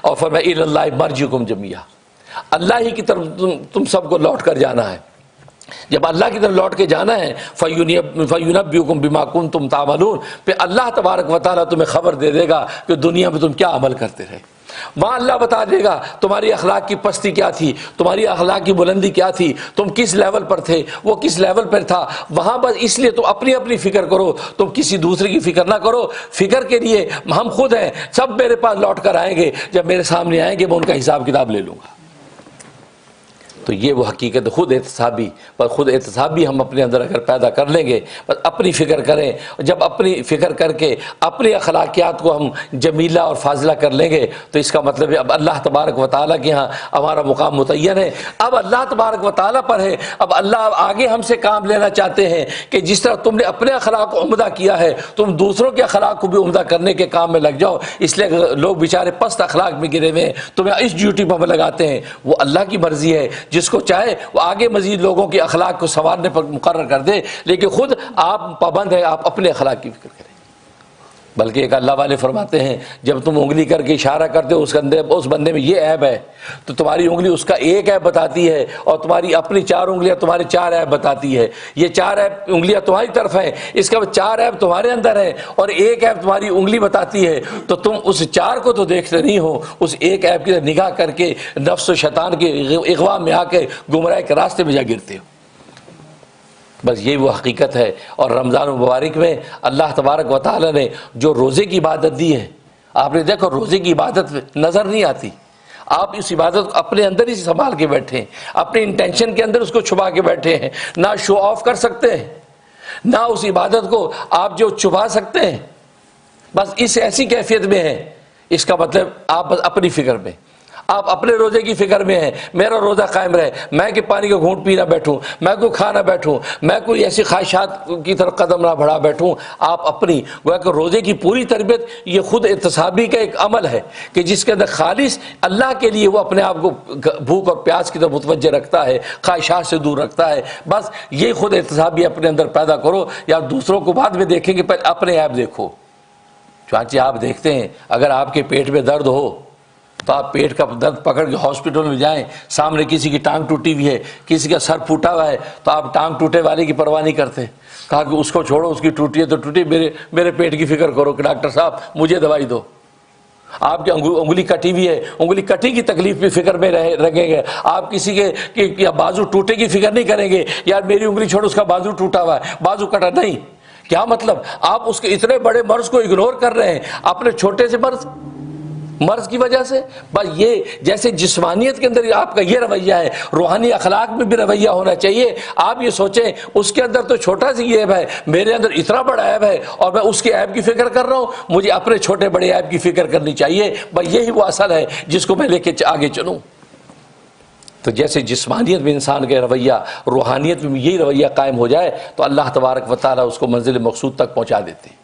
اور فرمایا الاللہ مرجعکم جمیعا، اللہ ہی کی طرف تم سب کو لوٹ کر جانا ہے۔ جب اللہ کی طرف لوٹ کے جانا ہے فَيُنَبِّئُكُم بِمَا كُنتُمْ تَعْمَلُونَ، پھر اللہ تبارک و تعالیٰ تمہیں خبر دے دے گا کہ دنیا میں تم کیا عمل کرتے رہے۔ وہاں اللہ بتا دے گا تمہاری اخلاق کی پستی کیا تھی، تمہاری اخلاق کی بلندی کیا تھی، تم کس لیول پر تھے، وہ کس لیول پر تھا۔ وہاں بس اس لیے تم اپنی اپنی فکر کرو، تم کسی دوسرے کی فکر نہ کرو۔ فکر کے لیے ہم خود ہیں، سب میرے پاس لوٹ کر آئیں گے، جب میرے سامنے آئیں گے میں ان کا حساب کتاب لے لوں گا۔ تو یہ وہ حقیقت خود احتسابی، پر خود احتسابی ہم اپنے اندر اگر پیدا کر لیں گے، بس اپنی فکر کریں، جب اپنی فکر کر کے اپنی اخلاقیات کو ہم جمیلہ اور فاضلہ کر لیں گے تو اس کا مطلب ہے اب اللہ تبارک و تعالیٰ کے ہاں ہمارا مقام متعین ہے، اب اللہ تبارک و تعالیٰ پر ہے۔ اب اللہ آگے ہم سے کام لینا چاہتے ہیں کہ جس طرح تم نے اپنے اخلاق کو عمدہ کیا ہے، تم دوسروں کے اخلاق کو بھی عمدہ کرنے کے کام میں لگ جاؤ۔ اس لیے لوگ بیچارے پست اخلاق میں گرے ہوئے ہیں، تمہیں اس ڈیوٹی پر لگاتے ہیں، وہ اللہ کی مرضی ہے، جس کو چاہے وہ آگے مزید لوگوں کے اخلاق کو سنوارنے پر مقرر کر دے، لیکن خود آپ پابند ہیں، آپ اپنے اخلاق کی فکر کریں۔ بلکہ ایک اللہ والے فرماتے ہیں جب تم انگلی کر کے اشارہ کرتے ہو اس بندے میں یہ عیب ہے تو تمہاری انگلی اس کا ایک عیب بتاتی ہے، اور تمہاری اپنی 4 انگلیاں تمہارے 4 عیب بتاتی ہے۔ یہ 4 انگلیاں تمہاری طرف ہیں، اس کا 4 عیب تمہارے اندر ہیں، اور ایک عیب تمہاری انگلی بتاتی ہے، تو تم اس 4 کو تو دیکھتے نہیں ہو، اس ایک عیب کی طرف نگاہ کر کے نفس و شیطان کے اغوا میں آ کے گمراہ کے راستے میں جا گرتے ہو۔ بس یہی وہ حقیقت ہے۔ اور رمضان المبارک میں اللہ تبارک و تعالیٰ نے جو روزے کی عبادت دی ہے، آپ نے دیکھو روزے کی عبادت نظر نہیں آتی، آپ اس عبادت کو اپنے اندر ہی سنبھال کے بیٹھے ہیں، اپنے انٹینشن کے اندر اس کو چھپا کے بیٹھے ہیں، نہ شو آف کر سکتے ہیں، نہ اس عبادت کو آپ جو چھپا سکتے ہیں، بس اس ایسی کیفیت میں ہے۔ اس کا مطلب آپ بس اپنی فکر میں، آپ اپنے روزے کی فکر میں ہیں، میرا روزہ قائم رہے، میں کہ پانی کا گھونٹ پینا بیٹھوں، میں کوئی کھانا بیٹھوں، میں کوئی ایسی خواہشات کی طرف قدم نہ بڑھا بیٹھوں۔ آپ اپنی گویا کہ روزے کی پوری تربیت یہ خود احتسابی کا ایک عمل ہے کہ جس کے اندر خالص اللہ کے لیے وہ اپنے آپ کو بھوک اور پیاس کی طرف متوجہ رکھتا ہے، خواہشات سے دور رکھتا ہے۔ بس یہ خود احتسابی اپنے اندر پیدا کرو، یا دوسروں کو بعد میں دیکھیں گے، پہلے اپنے آپ دیکھو۔ چانچہ آپ دیکھتے ہیں اگر آپ کے پیٹ میں درد ہو تو آپ پیٹ کا درد پکڑ کے ہاسپٹل میں جائیں، سامنے کسی کی ٹانگ ٹوٹی ہوئی ہے، کسی کا سر پھوٹا ہوا ہے، تو آپ ٹانگ ٹوٹے والے کی پرواہ نہیں کرتے، کہا کہ اس کو چھوڑو، اس کی ٹوٹی ہے تو ٹوٹی، میرے پیٹ کی فکر کرو کہ ڈاکٹر صاحب مجھے دوائی دو۔ آپ کی انگلی کٹی ہوئی ہے، انگلی کٹی کی تکلیف بھی فکر میں رہیں گے، آپ کسی کے بازو ٹوٹے کی فکر نہیں کریں گے، یار میری انگلی چھوڑو اس کا بازو ٹوٹا ہوا ہے، بازو کٹا نہیں۔ کیا مطلب؟ آپ اس کے اتنے بڑے مرض کو اگنور کر رہے ہیں اپنے چھوٹے سے مرض کی وجہ سے۔ بس یہ جیسے جسمانیت کے اندر آپ کا یہ رویہ ہے، روحانی اخلاق میں بھی رویہ ہونا چاہیے۔ آپ یہ سوچیں اس کے اندر تو چھوٹا سی عیب ہے، میرے اندر اتنا بڑا عیب ہے اور میں اس کے عیب کی فکر کر رہا ہوں، مجھے اپنے چھوٹے بڑے عیب کی فکر کرنی چاہیے۔ بس یہی وہ اصل ہے جس کو میں لے کے آگے چلوں۔ تو جیسے جسمانیت میں انسان کا رویہ، روحانیت میں یہی رویہ قائم ہو جائے تو اللہ تبارک و تعالیٰ اس کو منزل مقصود تک پہنچا دیتے ہیں۔